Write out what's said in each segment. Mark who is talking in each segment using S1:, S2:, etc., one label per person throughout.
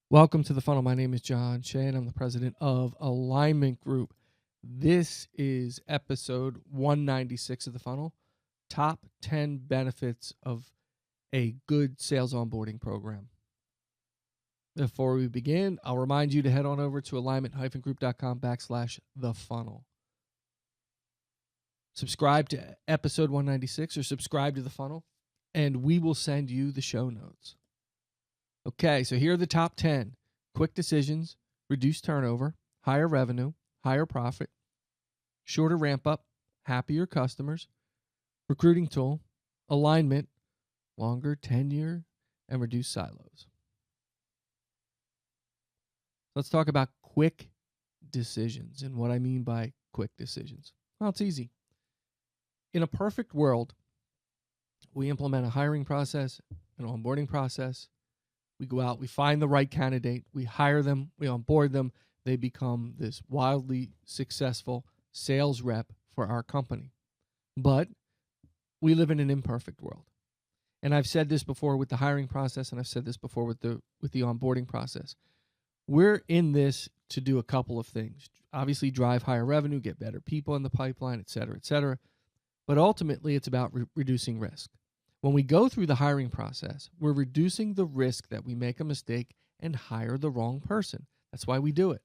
S1: Welcome to the funnel. My name is John Shea, and I'm the president of Alignment Group. This is episode 196 of the funnel, top 10 benefits of a good sales onboarding program. Before we begin, I'll remind you to head on over to alignment-group.com/the funnel. Subscribe to episode 196 or subscribe to the funnel, and we will send you the show notes. Okay, so here are the top 10. Quick decisions, reduce turnover, higher revenue, higher profit, shorter ramp up, happier customers, recruiting tool, alignment, longer tenure, and reduce silos. Let's talk about quick decisions and what I mean by quick decisions. Well, it's easy. In a perfect world, we implement a hiring process, an onboarding process. We go out, we find the right candidate, we hire them, we onboard them. They become this wildly successful sales rep for our company. But we live in an imperfect world. And I've said this before with the hiring process, and I've said this before with the onboarding process. We're in this to do a couple of things. Obviously, drive higher revenue, get better people in the pipeline, et cetera, et cetera. But ultimately, it's about reducing risk. When we go through the hiring process, we're reducing the risk that we make a mistake and hire the wrong person. That's why we do it.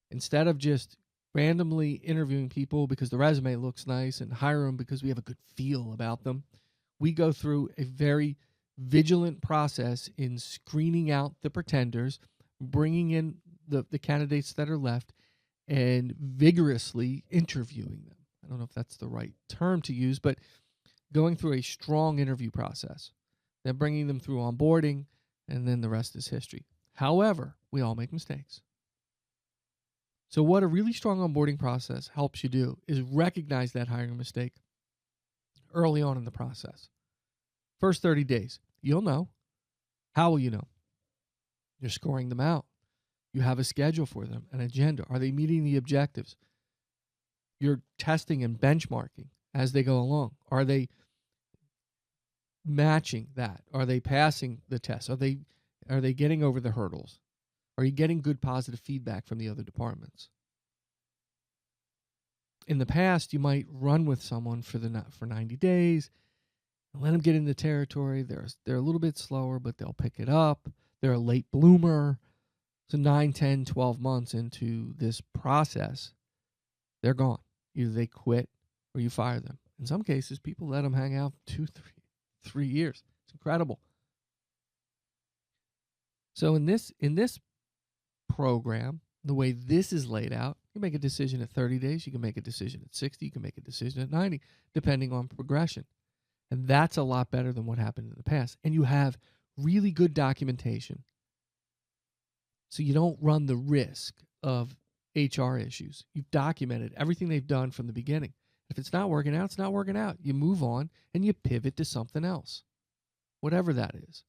S1: Instead of just randomly interviewing people because the resume looks nice and hire them because we have a good feel about them, we go through a very vigilant process in screening out the pretenders, bringing in the candidates that are left, and vigorously interviewing them. I don't know if that's the right term to use, but going through a strong interview process, then bringing them through onboarding, and then the rest is history. However, we all make mistakes. So what a really strong onboarding process helps you do is recognize that hiring mistake early on in the process. First 30 days, you'll know. How will you know? You're scoring them out. You have a schedule for them, an agenda. Are they meeting the objectives? You're testing and benchmarking as they go along. Are they matching that? Are they passing the test? Are they getting over the hurdles? Are you getting good positive feedback from the other departments? In the past, you might run with someone for 90 days and let them get in the territory. They're a little bit slower, but they'll pick it up. They're a late bloomer. So 9, 10, 12 months into this process, they're gone. Either they quit or you fire them. In some cases, people let them hang out 2, 3 years. It's incredible. So in this program, the way this is laid out, you make a decision at 30 days, you can make a decision at 60, you can make a decision at 90, depending on progression. And that's a lot better than what happened in the past. And you have really good documentation. So you don't run the risk of HR issues. You've documented everything they've done from the beginning. If it's not working out, it's not working out. You move on and you pivot to something else, whatever that is.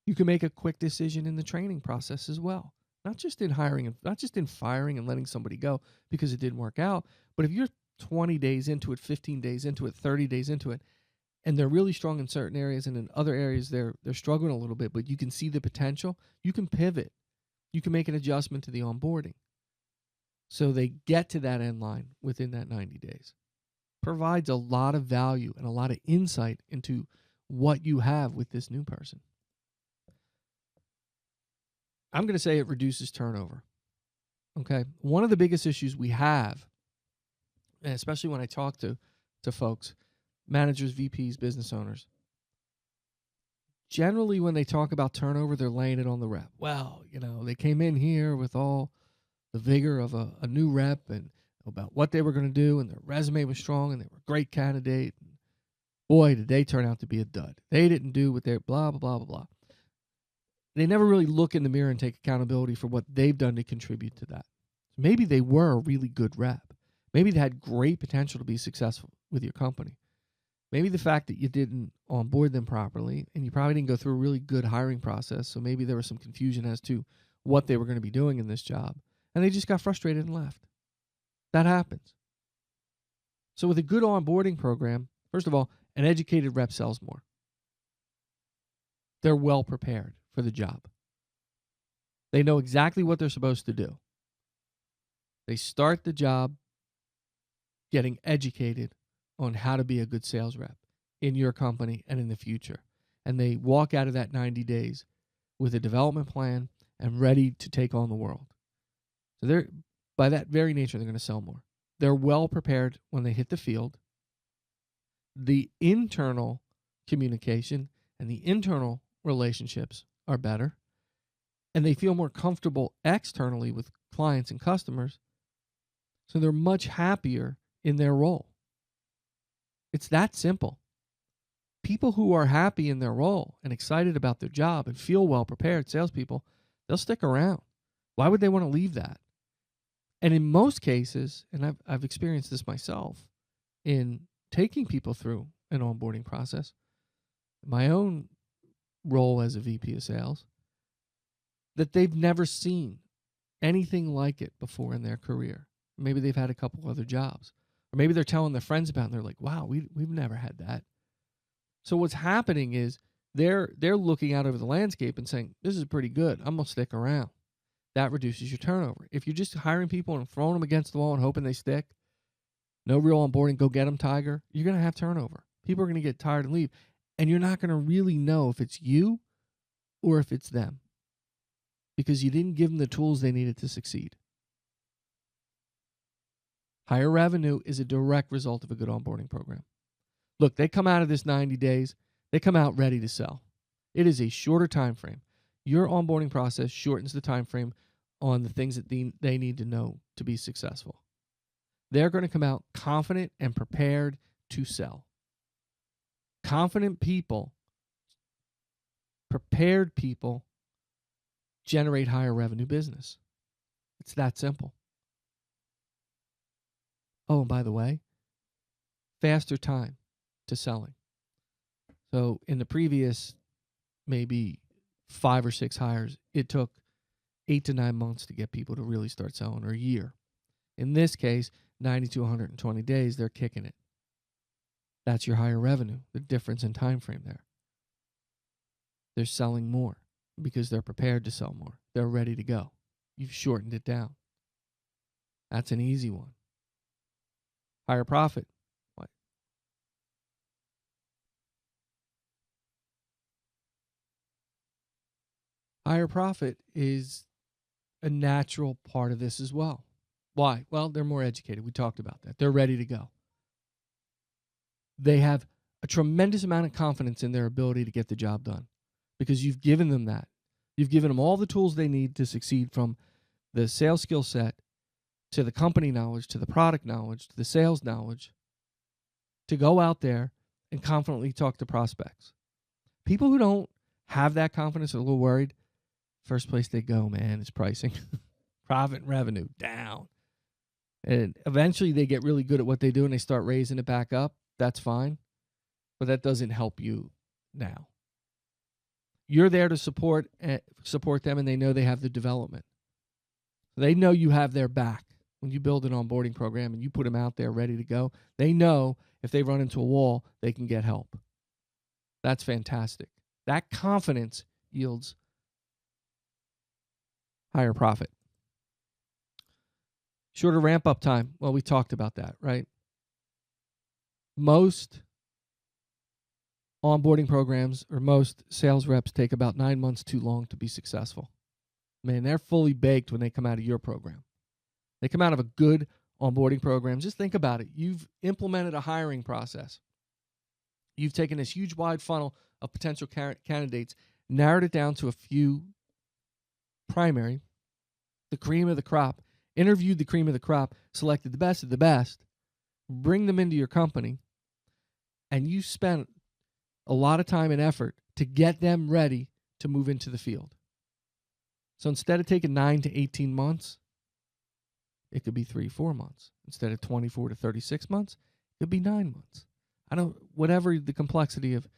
S1: You can make a quick decision in the training process as well, not just in hiring and not just in firing and letting somebody go because it didn't work out. But if you're 20 days into it, 15 days into it, 30 days into it, and they're really strong in certain areas and in other areas they're struggling a little bit, but you can see the potential, you can pivot. You can make an adjustment to the onboarding. So they get to that end line within that 90 days. Provides a lot of value and a lot of insight into what you have with this new person. I'm going to say it reduces turnover. Okay. One of the biggest issues we have, and especially when I talk to folks, managers, VPs, business owners, generally when they talk about turnover, they're laying it on the rep. Well, they came in here with all the vigor of a new rep and about what they were going to do, and their resume was strong, and they were a great candidate. And boy, did they turn out to be a dud. They didn't do what they blah, blah, blah, blah, blah. They never really look in the mirror and take accountability for what they've done to contribute to that. So maybe they were a really good rep. Maybe they had great potential to be successful with your company. Maybe the fact that you didn't onboard them properly and you probably didn't go through a really good hiring process, so maybe there was some confusion as to what they were going to be doing in this job, and they just got frustrated and left. That happens. So with a good onboarding program, first of all, an educated rep sells more. They're well prepared for the job. They know exactly what they're supposed to do. They start the job getting educated on how to be a good sales rep in your company and in the future. And they walk out of that 90 days with a development plan and ready to take on the world. So they're, by that very nature, they're going to sell more. They're well prepared when they hit the field. The internal communication and the internal relationships are better. And they feel more comfortable externally with clients and customers. So they're much happier in their role. It's that simple. People who are happy in their role and excited about their job and feel well prepared, salespeople, they'll stick around. Why would they want to leave that? And in most cases, and I've experienced this myself in taking people through an onboarding process, my own role as a VP of sales, that they've never seen anything like it before in their career. Maybe they've had a couple other jobs. Or maybe they're telling their friends about it and they're like, wow, we've never had that. So what's happening is they're looking out over the landscape and saying, this is pretty good. I'm going to stick around. That reduces your turnover. If you're just hiring people and throwing them against the wall and hoping they stick, no real onboarding, go get them, Tiger, you're going to have turnover. People are going to get tired and leave. And you're not going to really know if it's you or if it's them because you didn't give them the tools they needed to succeed. Higher revenue is a direct result of a good onboarding program. Look, they come out of this 90 days, they come out ready to sell. It is a shorter time frame. Your onboarding process shortens the time frame on the things that they need to know to be successful. They're going to come out confident and prepared to sell. Confident people, prepared people generate higher revenue business. It's that simple. Oh, and by the way, faster time to selling. So in the previous maybe 5 or 6 hires, it took 8 to 9 months to get people to really start selling, or a year. In this case, 90 to 120 days, they're kicking it. That's your higher revenue, the difference in time frame there. They're selling more because they're prepared to sell more. They're ready to go. You've shortened it down. That's an easy one. Higher profit. What? Higher profit is a natural part of this as well. Why? Well, they're more educated. We talked about that. They're ready to go. They have a tremendous amount of confidence in their ability to get the job done because you've given them that. You've given them all the tools they need to succeed, from the sales skill set to the company knowledge, to the product knowledge, to the sales knowledge, to go out there and confidently talk to prospects. People who don't have that confidence are a little worried. First place they go, man, is pricing. Profit and revenue down. And eventually they get really good at what they do and they start raising it back up. That's fine. But that doesn't help you now. You're there to support them, and they know they have the development. They know you have their back. When you build an onboarding program and you put them out there ready to go, they know if they run into a wall, they can get help. That's fantastic. That confidence yields higher profit. Shorter ramp-up time. Well, we talked about that, right? Most onboarding programs or most sales reps take about 9 months too long to be successful. Man, they're fully baked when they come out of your program. They come out of a good onboarding program. Just think about it. You've implemented a hiring process. You've taken this huge wide funnel of potential candidates, narrowed it down to a few primary, the cream of the crop, interviewed the cream of the crop, selected the best of the best, bring them into your company, and you spent a lot of time and effort to get them ready to move into the field. So instead of taking 9 to 18 months, it could be 3-4 months. Instead of 24 to 36 months, it could be 9 months. Whatever the complexity of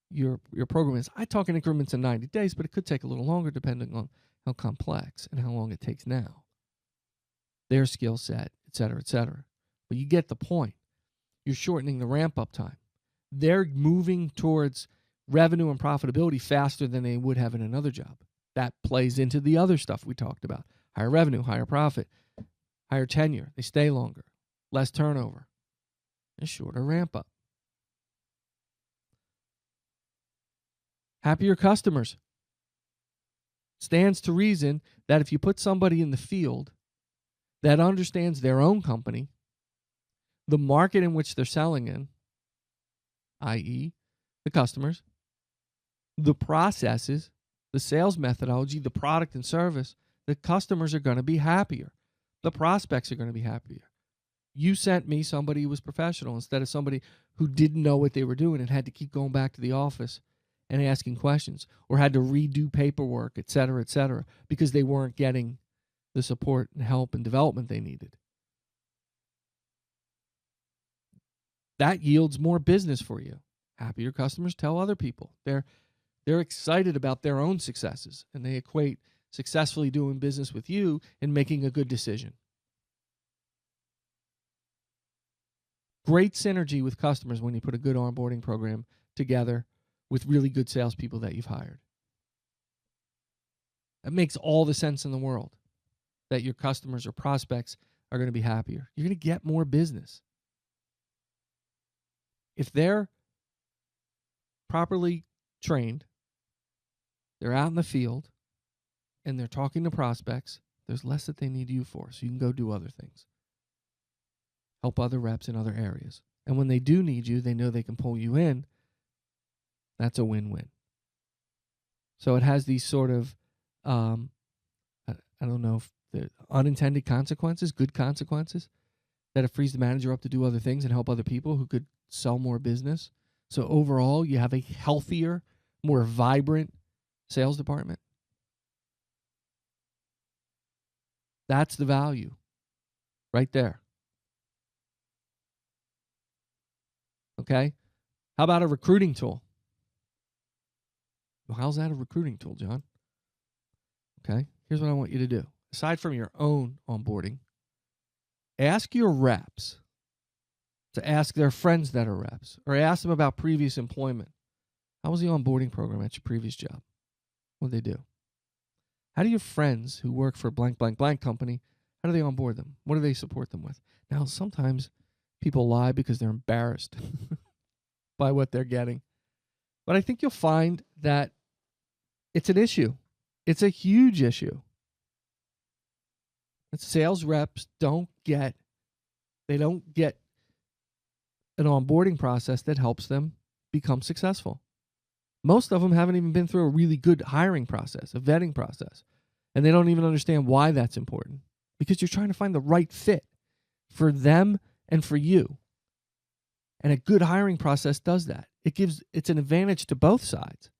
S1: your program is. I talk in increments of 90 days, but it could take a little longer depending on how complex and how long it takes now, their skill set, et cetera, et cetera. But you get the point. You're shortening the ramp-up time. They're moving towards revenue and profitability faster than they would have in another job. That plays into the other stuff we talked about. Higher revenue, higher profit, higher tenure. They stay longer, less turnover, a shorter ramp up. Happier customers. Stands to reason that if you put somebody in the field that understands their own company, the market in which they're selling in, i.e., the customers, the processes, the sales methodology, the product and service, the customers are going to be happier. The prospects are going to be happier. You sent me somebody who was professional instead of somebody who didn't know what they were doing and had to keep going back to the office and asking questions or had to redo paperwork, et cetera, because they weren't getting the support and help and development they needed. That yields more business for you. Happier customers tell other people. They're excited about their own successes, and they equate successfully doing business with you and making a good decision. Great synergy with customers when you put a good onboarding program together with really good salespeople that you've hired. That makes all the sense in the world that your customers or prospects are going to be happier. You're going to get more business. If they're properly trained, they're out in the field, and they're talking to prospects, there's less that they need you for, so you can go do other things. Help other reps in other areas. And when they do need you, they know they can pull you in. That's a win-win. So it has these sort of, I don't know if the unintended consequences, good consequences, that it frees the manager up to do other things and help other people who could sell more business. So overall, you have a healthier, more vibrant sales department. That's the value right there. Okay? How about a recruiting tool? Well, how's that a recruiting tool, John? Okay, here's what I want you to do. Aside from your own onboarding, ask your reps to ask their friends that are reps, or ask them about previous employment. How was the onboarding program at your previous job? What did they do? How do your friends who work for blank, blank, blank company, how do they onboard them? What do they support them with? Now, sometimes people lie because they're embarrassed by what they're getting. But I think you'll find that it's an issue. It's a huge issue. And sales reps don't get an onboarding process that helps them become successful. Most of them haven't even been through a really good hiring process, a vetting process. And they don't even understand why that's important. Because you're trying to find the right fit for them and for you. And a good hiring process does that. It's an advantage to both sides.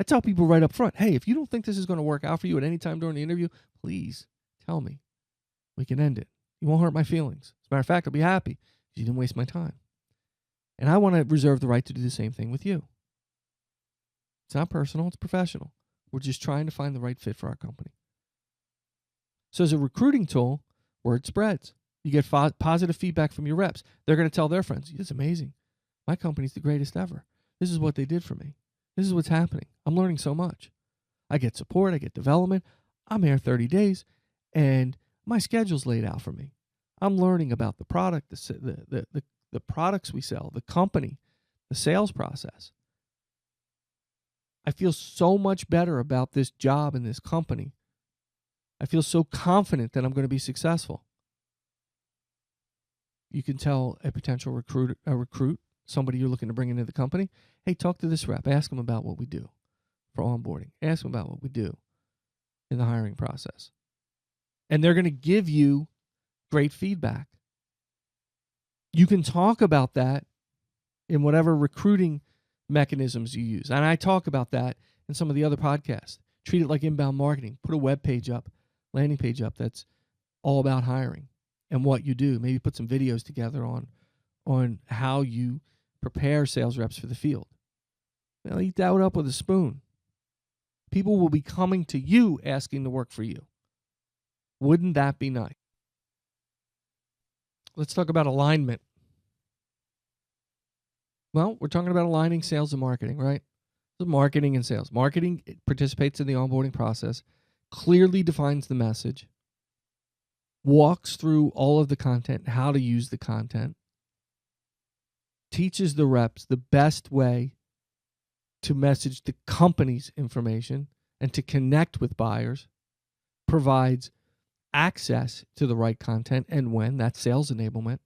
S1: I tell people right up front, hey, if you don't think this is going to work out for you at any time during the interview, please tell me. We can end it. You won't hurt my feelings. As a matter of fact, I'll be happy if you didn't waste my time. And I want to reserve the right to do the same thing with you. It's not personal, it's professional. We're just trying to find the right fit for our company. So as a recruiting tool, word spreads. You get positive feedback from your reps. They're going to tell their friends, it's amazing. My company's the greatest ever. This is what they did for me. This is what's happening. I'm learning so much. I get support. I get development. I'm here 30 days, and my schedule's laid out for me. I'm learning about the product, the products we sell, the company, the sales process. I feel so much better about this job and this company. I feel so confident that I'm going to be successful. You can tell a potential recruit, somebody you're looking to bring into the company, hey, talk to this rep. Ask them about what we do for onboarding. Ask them about what we do in the hiring process. And they're going to give you great feedback. You can talk about that in whatever recruiting mechanisms you use. And I talk about that in some of the other podcasts. Treat it like inbound marketing. Put a web page up, landing page up that's all about hiring and what you do. Maybe put some videos together on how you prepare sales reps for the field. Well, eat that up with a spoon. People will be coming to you asking to work for you. Wouldn't that be nice? Let's talk about alignment. Well, we're talking about aligning sales and marketing, right? So marketing and sales. Marketing participates in the onboarding process, clearly defines the message, walks through all of the content, how to use the content, teaches the reps the best way to message the company's information and to connect with buyers, provides access to the right content and when. That's sales enablement.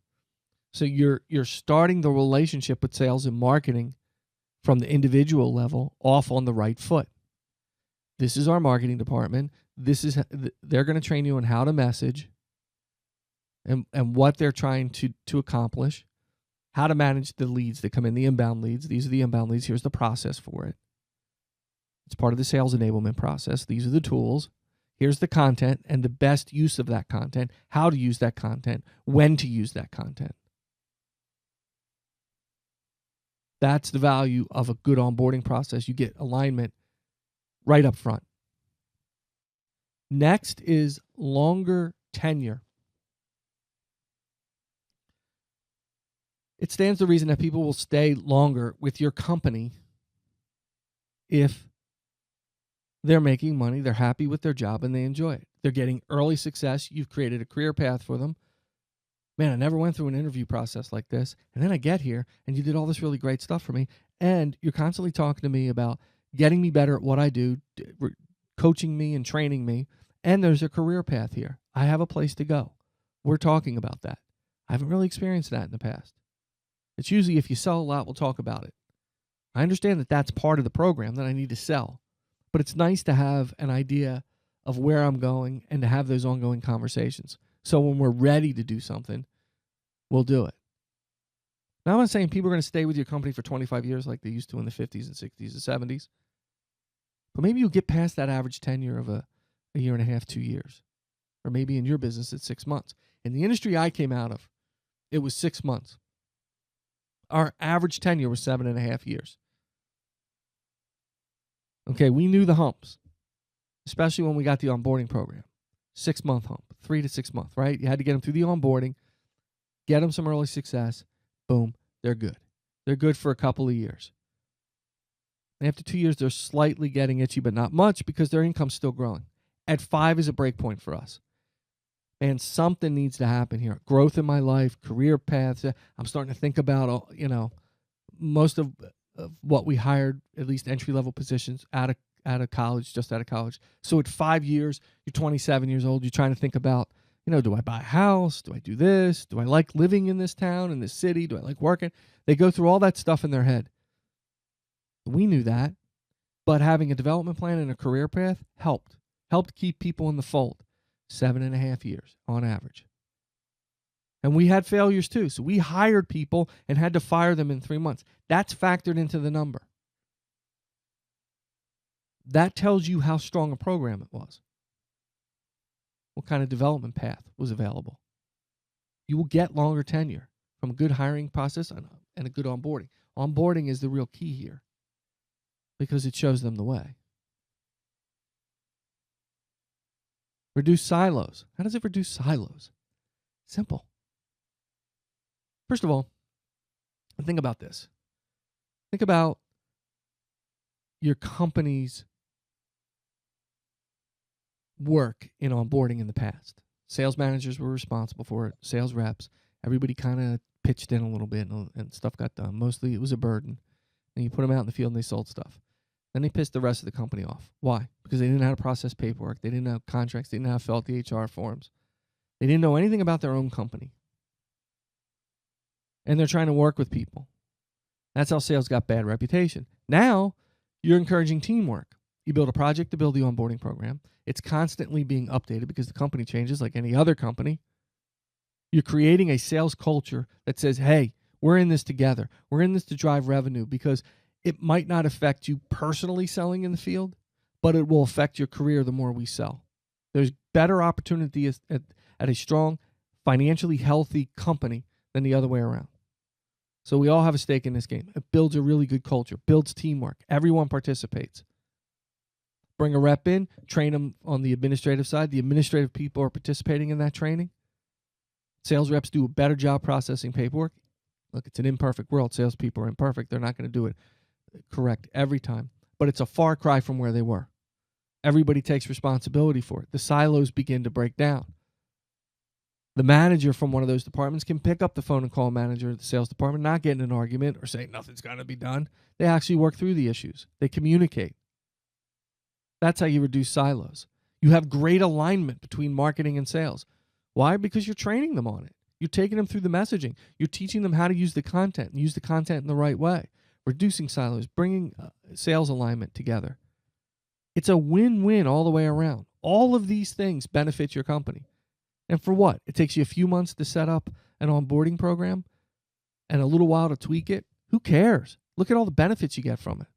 S1: So you're starting the relationship with sales and marketing from the individual level off on the right foot. This is our marketing department. They're going to train you on how to message and what they're trying to accomplish, how to manage the leads that come in, the inbound leads. These are the inbound leads. Here's the process for it. It's part of the sales enablement process. These are the tools. Here's the content and the best use of that content, how to use that content, when to use that content. That's the value of a good onboarding process. You get alignment right up front. Next is longer tenure. It stands to reason that people will stay longer with your company if they're making money, they're happy with their job, and they enjoy it. They're getting early success. You've created a career path for them. Man, I never went through an interview process like this. And then I get here, and you did all this really great stuff for me. And you're constantly talking to me about getting me better at what I do, coaching me and training me. And there's a career path here. I have a place to go. We're talking about that. I haven't really experienced that in the past. It's usually if you sell a lot, we'll talk about it. I understand that that's part of the program that I need to sell. But it's nice to have an idea of where I'm going and to have those ongoing conversations. So when we're ready to do something, we'll do it. Now, I'm not saying people are going to stay with your company for 25 years like they used to in the 50s and 60s and 70s. But maybe you'll get past that average tenure of a year and a half, 2 years. Or maybe in your business, it's 6 months. In the industry I came out of, it was 6 months. Our average tenure was 7.5 years. Okay, we knew the humps, especially when we got the onboarding program. 6-month hump, 3 to 6 months, right? You had to get them through the onboarding, get them some early success. Boom, they're good. They're good for a couple of years. And after 2 years, they're slightly getting itchy, but not much because their income's still growing. At 5 is a break point for us. And something needs to happen here. Growth in my life, career paths. I'm starting to think about, most of what we hired, at least entry-level positions, out of college, just out of college. So at 5 years, you're 27 years old. You're trying to think about, do I buy a house? Do I do this? Do I like living in this town, in this city? Do I like working? They go through all that stuff in their head. We knew that. But having a development plan and a career path helped keep people in the fold. 7.5 years on average. And we had failures too. So we hired people and had to fire them in 3 months. That's factored into the number. That tells you how strong a program it was. What kind of development path was available. You will get longer tenure from a good hiring process and a good onboarding. Onboarding is the real key here because it shows them the way. Reduce silos. How does it reduce silos? Simple. First of all, think about this. Think about your company's work in onboarding in the past. Sales managers were responsible for it. Sales reps. Everybody kind of pitched in a little bit and stuff got done. Mostly it was a burden. And you put them out in the field and they sold stuff. Then they pissed the rest of the company off. Why? Because they didn't know how to process paperwork. They didn't know contracts. They didn't know how to fill out the HR forms. They didn't know anything about their own company. And they're trying to work with people. That's how sales got bad reputation. Now, you're encouraging teamwork. You build a project to build the onboarding program. It's constantly being updated because the company changes like any other company. You're creating a sales culture that says, hey, we're in this together. We're in this to drive revenue because it might not affect you personally selling in the field, but it will affect your career the more we sell. There's better opportunity at a strong, financially healthy company than the other way around. So we all have a stake in this game. It builds a really good culture, builds teamwork. Everyone participates. Bring a rep in, train them on the administrative side. The administrative people are participating in that training. Sales reps do a better job processing paperwork. Look, it's an imperfect world. Salespeople are imperfect. They're not going to do it correct every time. but it's a far cry from where they were. Everybody takes responsibility for it. The silos begin to break down. The manager from one of those departments can pick up the phone and call a manager of the sales department, not get in an argument or say nothing's going to be done. They actually work through the issues. They communicate. That's how you reduce silos. You have great alignment between marketing and sales. Why? Because you're training them on it. You're taking them through the messaging. You're teaching them how to use the content and use the content in the right way. Reducing silos, bringing sales alignment together. It's a win-win all the way around. All of these things benefit your company. And for what? It takes you a few months to set up an onboarding program and a little while to tweak it. Who cares? Look at all the benefits you get from it.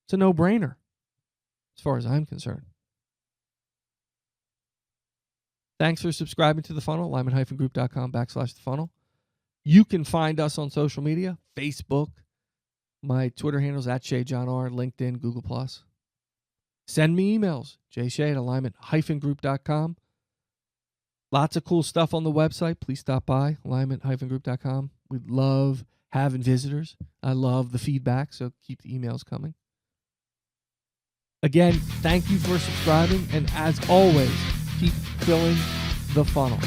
S1: It's a no-brainer as far as I'm concerned. Thanks for subscribing to The Funnel, lyman-group.com/The Funnel. You can find us on social media, Facebook. My Twitter handle is @ShayJohnR, LinkedIn, Google+. Send me emails, jshay@lyman-group.com. Lots of cool stuff on the website. Please stop by, lyman-group.com. We love having visitors. I love the feedback, so keep the emails coming. Again, thank you for subscribing, and as always, keep filling the funnel.